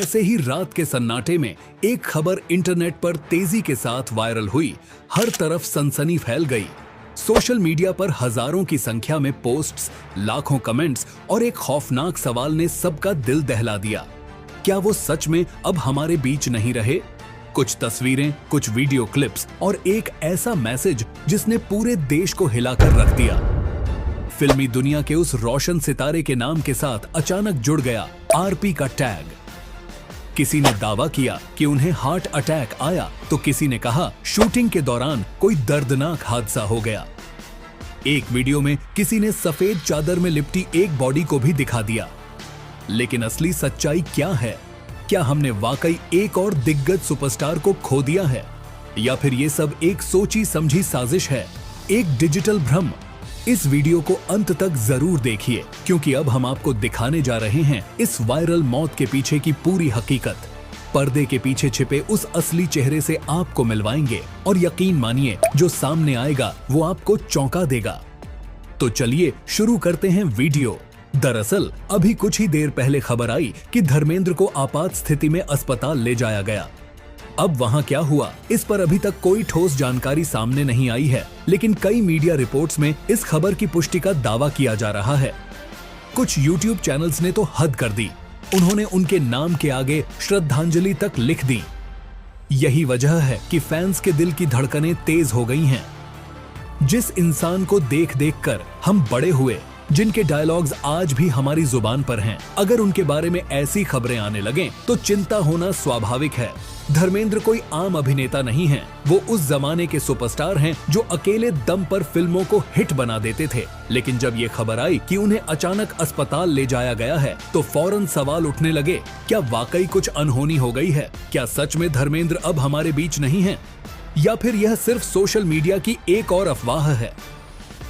जैसे ही रात के सन्नाटे में एक खबर इंटरनेट पर तेजी के साथ वायरल हुई, हर तरफ सनसनी फैल गई। सोशल मीडिया पर हजारों की संख्या में पोस्ट्स, लाखों कमेंट्स और एक खौफनाक सवाल ने सबका दिल दहला दिया। क्या वो सच में अब हमारे बीच नहीं रहे? कुछ तस्वीरें, कुछ वीडियो क्लिप्स और एक ऐसा मैसेज जिसने पूरे देश को हिलाकर रख दिया। फिल्मी दुनिया के उस रोशन सितारे के नाम के साथ अचानक जुड़ गया आरपी का टैग। किसी ने दावा किया कि उन्हें हार्ट अटैक आया, तो किसी ने कहा शूटिंग के दौरान कोई दर्दनाक हादसा हो गया। एक वीडियो में किसी ने सफेद चादर में लिपटी एक बॉडी को भी दिखा दिया। लेकिन असली सच्चाई क्या है? क्या हमने वाकई एक और दिग्गज सुपरस्टार को खो दिया है, या फिर ये सब एक सोची समझी साजिश है, एक डिजिटल भ्रम? इस वीडियो को अंत तक जरूर देखिए, क्योंकि अब हम आपको दिखाने जा रहे हैं इस वायरल मौत के पीछे की पूरी हकीकत। पर्दे के पीछे छिपे उस असली चेहरे से आपको मिलवाएंगे और यकीन मानिए, जो सामने आएगा वो आपको चौंका देगा। तो चलिए शुरू करते हैं वीडियो। दरअसल अभी कुछ ही देर पहले खबर आई कि धर्मेंद्र को आपात स्थिति में अस्पताल ले जाया गया। अब वहां क्या हुआ, इस पर अभी तक कोई ठोस जानकारी सामने नहीं आई है, लेकिन कई मीडिया रिपोर्ट्स में इस खबर की पुष्टि का दावा किया जा रहा है। कुछ यूट्यूब चैनल्स ने तो हद कर दी, उन्होंने उनके नाम के आगे श्रद्धांजलि तक लिख दी। यही वजह है कि फैंस के दिल की धड़कनें तेज हो गई हैं। जिस इंसान को देख देख कर हम बड़े हुए, जिनके डायलॉग्स आज भी हमारी जुबान पर हैं, अगर उनके बारे में ऐसी खबरें आने लगें तो चिंता होना स्वाभाविक है। धर्मेंद्र कोई आम अभिनेता नहीं है, वो उस जमाने के सुपरस्टार हैं जो अकेले दम पर फिल्मों को हिट बना देते थे। लेकिन जब ये खबर आई कि उन्हें अचानक अस्पताल ले जाया गया है, तो फौरन सवाल उठने लगे, क्या वाकई कुछ अनहोनी हो गई है? क्या सच में धर्मेंद्र अब हमारे बीच नहीं है, या फिर यह सिर्फ सोशल मीडिया की एक और अफवाह है?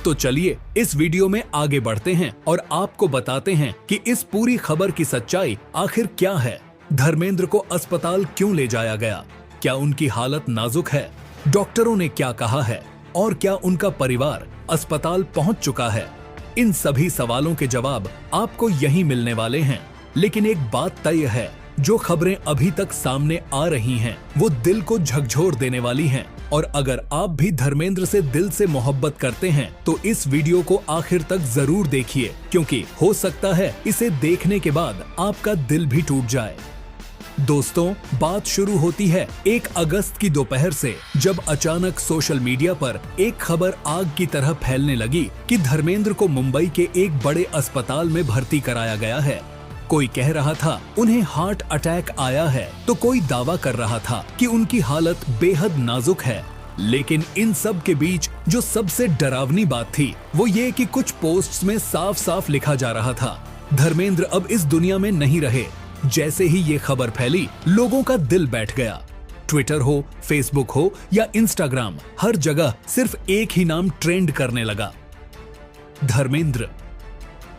तो चलिए इस वीडियो में आगे बढ़ते हैं और आपको बताते हैं कि इस पूरी खबर की सच्चाई आखिर क्या है। धर्मेंद्र को अस्पताल क्यों ले जाया गया? क्या उनकी हालत नाजुक है? डॉक्टरों ने क्या कहा है? और क्या उनका परिवार अस्पताल पहुंच चुका है? इन सभी सवालों के जवाब आपको यहीं मिलने वाले हैं। लेकिन एक बात तय है, जो खबरें अभी तक सामने आ रही हैं, वो दिल को झकझोर देने वाली हैं। और अगर आप भी धर्मेंद्र से दिल से मोहब्बत करते हैं, तो इस वीडियो को आखिर तक जरूर देखिए, क्योंकि हो सकता है इसे देखने के बाद आपका दिल भी टूट जाए। दोस्तों, बात शुरू होती है 1 अगस्त की दोपहर से, जब अचानक सोशल मीडिया पर एक खबर आग की तरह फैलने लगी कि धर्मेंद्र को मुंबई के एक बड़े अस्पताल में भर्ती कराया गया है। कोई कह रहा था उन्हें हार्ट अटैक आया है, तो कोई दावा कर रहा था कि उनकी हालत बेहद नाजुक है। लेकिन इन सब के बीच जो सबसे डरावनी बात थी, वो ये कि कुछ पोस्ट्स में साफ साफ लिखा जा रहा था, धर्मेंद्र अब इस दुनिया में नहीं रहे। जैसे ही ये खबर फैली, लोगों का दिल बैठ गया। ट्विटर हो, फेसबुक हो या इंस्टाग्राम, हर जगह सिर्फ एक ही नाम ट्रेंड करने लगा, धर्मेंद्र।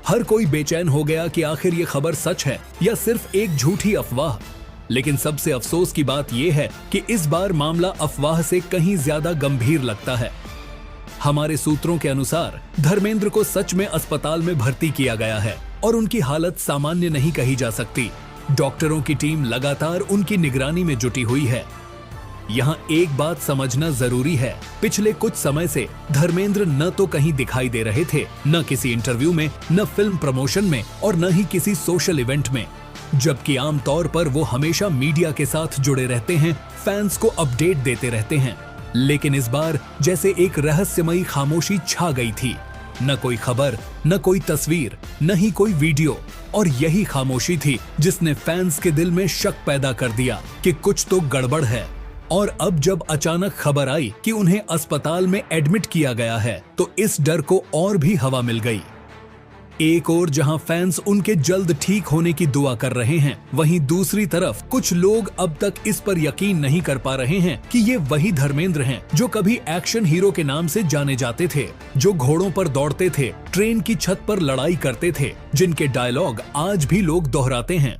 हर कोई बेचैन हो गया कि आखिर ये खबर सच है या सिर्फ एक झूठी अफवाह। लेकिन सबसे अफसोस की बात यह है कि इस बार मामला अफवाह से कहीं ज्यादा गंभीर लगता है। हमारे सूत्रों के अनुसार धर्मेंद्र को सच में अस्पताल में भर्ती किया गया है और उनकी हालत सामान्य नहीं कही जा सकती। डॉक्टरों की टीम लगातार उनकी निगरानी में जुटी हुई है। यहाँ एक बात समझना जरूरी है, पिछले कुछ समय से धर्मेंद्र न तो कहीं दिखाई दे रहे थे, न किसी इंटरव्यू में, न फिल्म प्रमोशन में और न ही किसी सोशल इवेंट में, जबकि आमतौर पर वो हमेशा मीडिया के साथ जुड़े रहते हैं, फैंस को अपडेट देते रहते हैं। लेकिन इस बार जैसे एक रहस्यमयी खामोशी छा गई थी, न कोई खबर, न कोई तस्वीर, न ही कोई वीडियो। और यही खामोशी थी जिसने फैंस के दिल में शक पैदा कर दिया कि कुछ तो गड़बड़ है। और अब जब अचानक खबर आई कि उन्हें अस्पताल में एडमिट किया गया है, तो इस डर को और भी हवा मिल गई। एक ओर जहां फैंस उनके जल्द ठीक होने की दुआ कर रहे हैं, वहीं दूसरी तरफ कुछ लोग अब तक इस पर यकीन नहीं कर पा रहे हैं कि ये वही धर्मेंद्र हैं जो कभी एक्शन हीरो के नाम से जाने जाते थे, जो घोड़ों पर दौड़ते थे, ट्रेन की छत पर लड़ाई करते थे, जिनके डायलॉग आज भी लोग दोहराते हैं।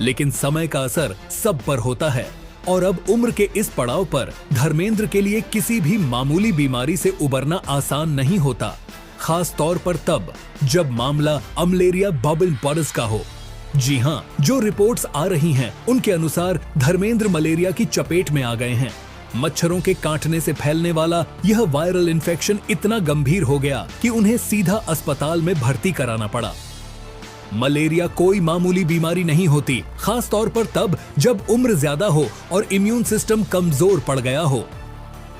लेकिन समय का असर सब पर होता है, और अब उम्र के इस पड़ाव पर धर्मेंद्र के लिए किसी भी मामूली बीमारी से उबरना आसान नहीं होता, खास तौर पर तब जब मामला अमलेरिया बबल पॉडस का हो। जी हाँ, जो रिपोर्ट्स आ रही हैं, उनके अनुसार धर्मेंद्र मलेरिया की चपेट में आ गए हैं। मच्छरों के काटने से फैलने वाला यह वायरल इन्फेक्शन इतना गंभीर हो गया कि उन्हें सीधा अस्पताल में भर्ती कराना पड़ा। मलेरिया कोई मामूली बीमारी नहीं होती, खास तौर पर तब जब उम्र ज्यादा हो और इम्यून सिस्टम कमजोर पड़ गया हो।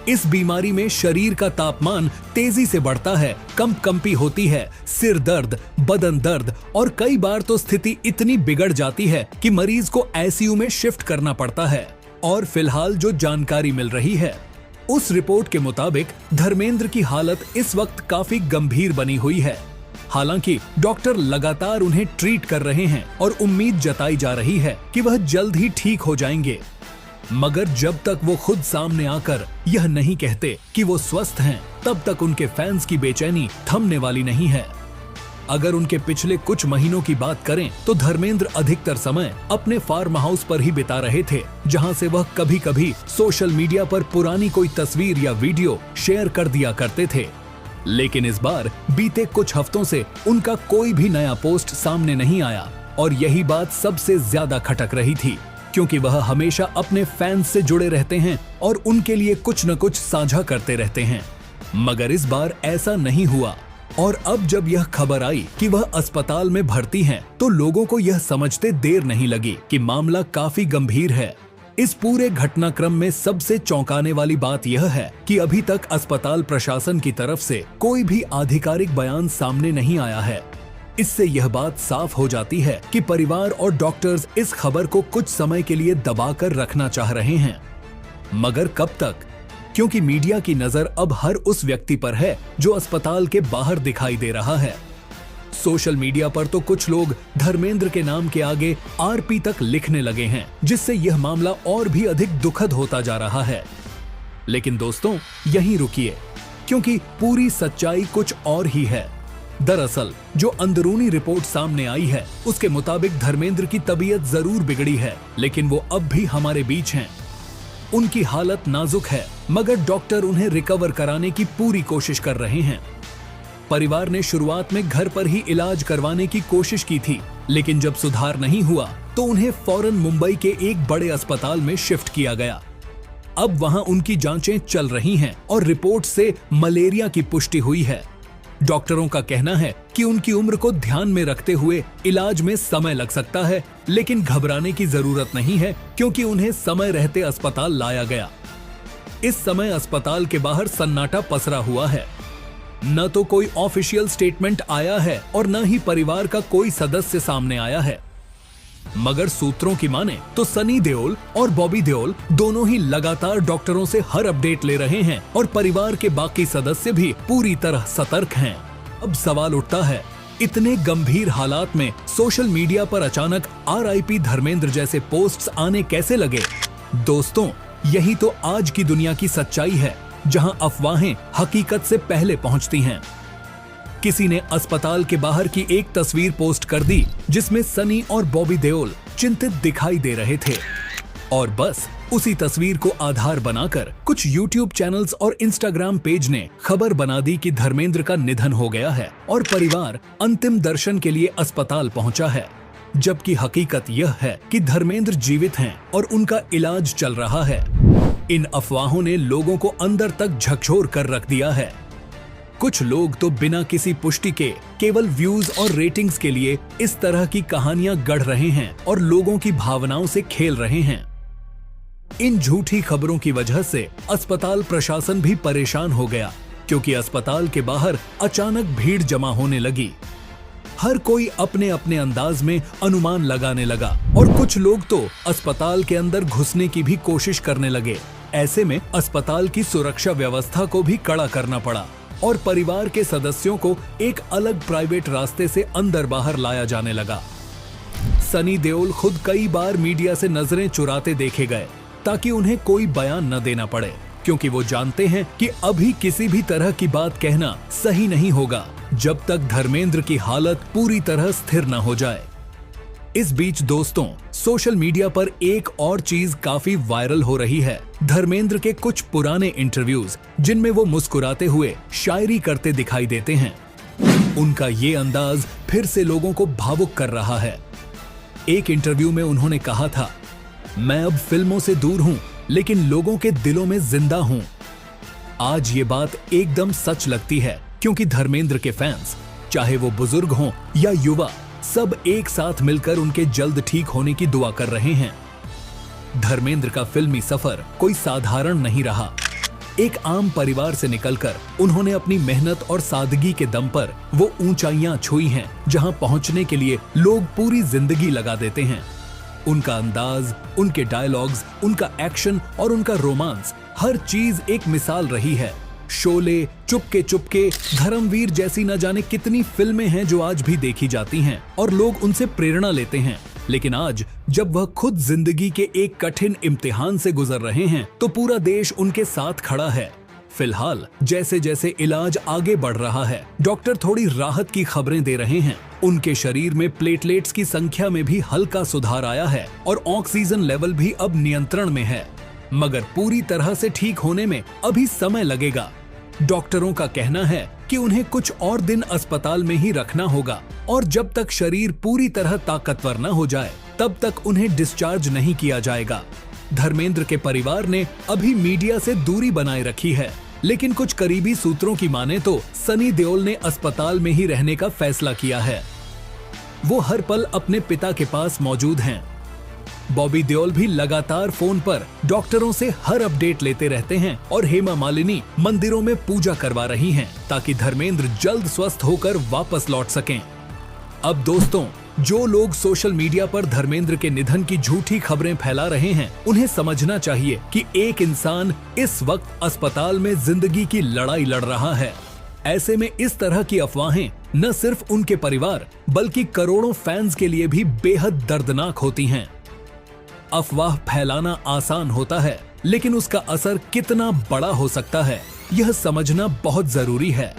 इस बीमारी में शरीर का तापमान तेजी से बढ़ता है, कंपकंपी होती है, सिर दर्द, बदन दर्द और कई बार तो स्थिति इतनी बिगड़ जाती है कि मरीज को आईसीयू में शिफ्ट करना पड़ता है। और फिलहाल जो जानकारी मिल रही है, उस रिपोर्ट के मुताबिक धर्मेंद्र की हालत इस वक्त काफी गंभीर बनी हुई है। हालांकि डॉक्टर लगातार उन्हें ट्रीट कर रहे हैं और उम्मीद जताई जा रही है कि वह जल्द ही ठीक हो जाएंगे। मगर जब तक वो खुद सामने आकर यह नहीं कहते कि वो स्वस्थ हैं, तब तक उनके फैंस की बेचैनी थमने वाली नहीं है। अगर उनके पिछले कुछ महीनों की बात करें तो धर्मेंद्र अधिकतर समय अपने फार्म हाउस पर ही बिता रहे थे, जहां से वह कभी कभी सोशल मीडिया पर पुरानी कोई तस्वीर या वीडियो शेयर कर दिया करते थे। लेकिन इस बार बीते कुछ हफ्तों से उनका कोई भी नया पोस्ट सामने नहीं आया और यही बात सबसे ज्यादा खटक रही थी, क्योंकि वह हमेशा अपने फैंस से जुड़े रहते हैं और उनके लिए कुछ न कुछ साझा करते रहते हैं। मगर इस बार ऐसा नहीं हुआ और अब जब यह खबर आई कि वह अस्पताल में भर्ती हैं, तो लोगों को यह समझते देर नहीं लगी कि मामला काफी गंभीर है। इस पूरे घटनाक्रम में सबसे चौंकाने वाली बात यह है कि अभी तक अस्पताल प्रशासन की तरफ से कोई भी आधिकारिक बयान सामने नहीं आया है। इससे यह बात साफ हो जाती है कि परिवार और डॉक्टर्स इस खबर को कुछ समय के लिए दबाकर रखना चाह रहे हैं। मगर कब तक? क्योंकि मीडिया की नजर अब हर उस व्यक्ति पर है जो अस्पताल के बाहर दिखाई दे रहा है। सोशल मीडिया पर तो कुछ लोग धर्मेंद्र के नाम के आगे आरपी तक लिखने लगे हैं, जिससे यह मामला और भी अधिक दुखद होता जा रहा है। लेकिन दोस्तों, यहीं रुकिए, क्योंकि पूरी सच्चाई कुछ और ही है। दरअसल जो अंदरूनी रिपोर्ट सामने आई है, उसके मुताबिक धर्मेंद्र की तबीयत जरूर बिगड़ी है, लेकिन वो अब भी हमारे बीच हैं। उनकी हालत नाजुक है, मगर डॉक्टर उन्हें रिकवर कराने की पूरी कोशिश कर रहे हैं। परिवार ने शुरुआत में घर पर ही इलाज करवाने की कोशिश की थी, लेकिन जब सुधार नहीं हुआ तो उन्हें फौरन मुंबई के एक बड़े अस्पताल में शिफ्ट किया गया। अब वहां उनकी जांचें चल रही हैं और रिपोर्ट से मलेरिया की पुष्टि हुई है। डॉक्टरों का कहना है कि उनकी उम्र को ध्यान में रखते हुए इलाज में समय लग सकता है, लेकिन घबराने की जरूरत नहीं है, क्योंकि उन्हें समय रहते अस्पताल लाया गया। इस समय अस्पताल के बाहर सन्नाटा पसरा हुआ है। न तो कोई ऑफिशियल स्टेटमेंट आया है और न ही परिवार का कोई सदस्य सामने आया है। मगर सूत्रों की माने तो सनी देओल और बॉबी देओल दोनों ही लगातार डॉक्टरों से हर अपडेट ले रहे हैं और परिवार के बाकी सदस्य भी पूरी तरह सतर्क हैं। अब सवाल उठता है, इतने गंभीर हालात में सोशल मीडिया पर अचानक आरआईपी धर्मेंद्र जैसे पोस्ट्स आने कैसे लगे? दोस्तों, यही तो आज की दुनिया की सच्चाई है, जहां अफवाहें हकीकत से पहले पहुंचती हैं। किसी ने अस्पताल के बाहर की एक तस्वीर पोस्ट कर दी, जिसमें सनी और बॉबी देओल चिंतित दिखाई दे रहे थे, और बस उसी तस्वीर को आधार बनाकर कुछ यूट्यूब चैनल्स और इंस्टाग्राम पेज ने खबर बना दी कि धर्मेंद्र का निधन हो गया है और परिवार अंतिम दर्शन के लिए अस्पताल पहुंचा है। जबकि हकीकत यह है कि धर्मेंद्र जीवित हैं और उनका इलाज चल रहा है। इन अफवाहों ने लोगों को अंदर तक झकझोर कर रख दिया है। कुछ लोग तो बिना किसी पुष्टि के केवल व्यूज और रेटिंग्स के लिए इस तरह की कहानियां गढ़ रहे हैं और लोगों की भावनाओं से खेल रहे हैं। इन झूठी खबरों की वजह से अस्पताल प्रशासन भी परेशान हो गया, क्योंकि अस्पताल के बाहर अचानक भीड़ जमा होने लगी। हर कोई अपने अपने अंदाज में अनुमान लगाने लगा और कुछ लोग तो अस्पताल के अंदर घुसने की भी कोशिश करने लगे। ऐसे में अस्पताल की सुरक्षा व्यवस्था को भी कड़ा करना पड़ा और परिवार के सदस्यों को एक अलग प्राइवेट रास्ते से अंदर बाहर लाया जाने लगा। सनी देओल खुद कई बार मीडिया से नजरें चुराते देखे गए, ताकि उन्हें कोई बयान न देना पड़े, क्योंकि वो जानते हैं कि अभी किसी भी तरह की बात कहना सही नहीं होगा, जब तक धर्मेंद्र की हालत पूरी तरह स्थिर न हो जाए। इस बीच दोस्तों, सोशल मीडिया पर एक और चीज काफी वायरल हो रही है। धर्मेंद्र के कुछ पुराने इंटरव्यूज, जिनमें वो मुस्कुराते हुए शायरी करते दिखाई देते हैं। उनका ये अंदाज फिर से लोगों को भावुक कर रहा है। एक इंटरव्यू में उन्होंने कहा था, मैं अब फिल्मों से दूर हूं, लेकिन लोगों के दिलों में जिंदा हूं। आज ये बात एकदम सच लगती है, क्योंकि धर्मेंद्र के फैंस, चाहे वो बुजुर्ग हों या युवा, सब एक साथ मिलकर उनके जल्द ठीक होने की दुआ कर रहे हैं। धर्मेंद्र का फिल्मी सफर कोई साधारण नहीं रहा। एक आम परिवार से निकलकर उन्होंने अपनी मेहनत और सादगी के दम पर वो ऊंचाइयां छुई हैं, जहां पहुंचने के लिए लोग पूरी जिंदगी लगा देते हैं। उनका अंदाज, उनके डायलॉग्स, उनका एक्शन और उनका रोमांस, हर चीज एक मिसाल रही है। शोले, चुपके चुपके, धर्मवीर जैसी न जाने कितनी फिल्में हैं जो आज भी देखी जाती हैं और लोग उनसे प्रेरणा लेते हैं। लेकिन आज जब वह खुद जिंदगी के एक कठिन इम्तिहान से गुजर रहे हैं, तो पूरा देश उनके साथ खड़ा है। फिलहाल जैसे जैसे इलाज आगे बढ़ रहा है, डॉक्टर थोड़ी राहत की खबरें दे रहे हैं। उनके शरीर में प्लेटलेट्स की संख्या में भी हल्का सुधार आया है और ऑक्सीजन लेवल भी अब नियंत्रण में है। मगर पूरी तरह से ठीक होने में अभी समय लगेगा। डॉक्टरों का कहना है कि उन्हें कुछ और दिन अस्पताल में ही रखना होगा और जब तक शरीर पूरी तरह ताकतवर न हो जाए, तब तक उन्हें डिस्चार्ज नहीं किया जाएगा। धर्मेंद्र के परिवार ने अभी मीडिया से दूरी बनाए रखी है, लेकिन कुछ करीबी सूत्रों की माने तो सनी देओल ने अस्पताल में ही रहने का फैसला किया है। वो हर पल अपने पिता के पास मौजूद हैं। बॉबी देओल भी लगातार फोन पर डॉक्टरों से हर अपडेट लेते रहते हैं और हेमा मालिनी मंदिरों में पूजा करवा रही हैं, ताकि धर्मेंद्र जल्द स्वस्थ होकर वापस लौट सकें। अब दोस्तों, जो लोग सोशल मीडिया पर धर्मेंद्र के निधन की झूठी खबरें फैला रहे हैं, उन्हें समझना चाहिए कि एक इंसान इस वक्त अस्पताल में जिंदगी की लड़ाई लड़ रहा है। ऐसे में इस तरह की अफवाहें न सिर्फ उनके परिवार, बल्कि करोड़ों फैंस के लिए भी बेहद दर्दनाक होती हैं। अफवाह फैलाना आसान होता है, लेकिन उसका असर कितना बड़ा हो सकता है, यह समझना बहुत जरूरी है।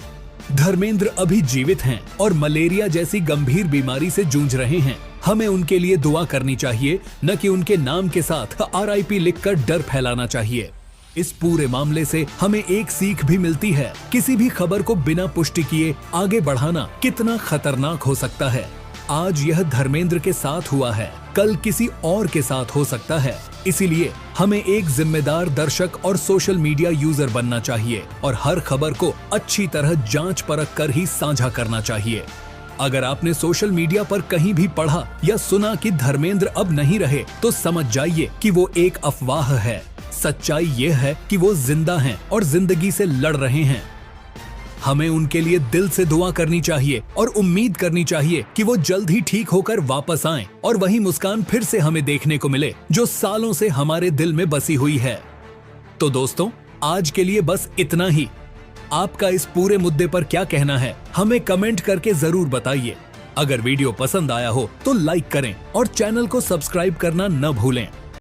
धर्मेंद्र अभी जीवित हैं और मलेरिया जैसी गंभीर बीमारी से जूझ रहे हैं। हमें उनके लिए दुआ करनी चाहिए, न कि उनके नाम के साथ RIP लिखकर डर फैलाना चाहिए। इस पूरे मामले से हमें एक सीख भी मिलती है, किसी भी खबर को बिना पुष्टि किए आगे बढ़ाना कितना खतरनाक हो सकता है। आज यह धर्मेंद्र के साथ हुआ है, कल किसी और के साथ हो सकता है। इसीलिए हमें एक जिम्मेदार दर्शक और सोशल मीडिया यूजर बनना चाहिए और हर खबर को अच्छी तरह जांच परख कर ही साझा करना चाहिए। अगर आपने सोशल मीडिया पर कहीं भी पढ़ा या सुना कि धर्मेंद्र अब नहीं रहे, तो समझ जाइए कि वो एक अफवाह है। सच्चाई ये है कि वो जिंदा हैं और जिंदगी से लड़ रहे हैं। हमें उनके लिए दिल से दुआ करनी चाहिए और उम्मीद करनी चाहिए कि वो जल्द ही ठीक होकर वापस आएं और वही मुस्कान फिर से हमें देखने को मिले जो सालों से हमारे दिल में बसी हुई है। तो दोस्तों, आज के लिए बस इतना ही। आपका इस पूरे मुद्दे पर क्या कहना है, हमें कमेंट करके जरूर बताइए। अगर वीडियो पसंद आया हो तो लाइक करें और चैनल को सब्सक्राइब करना न भूलें।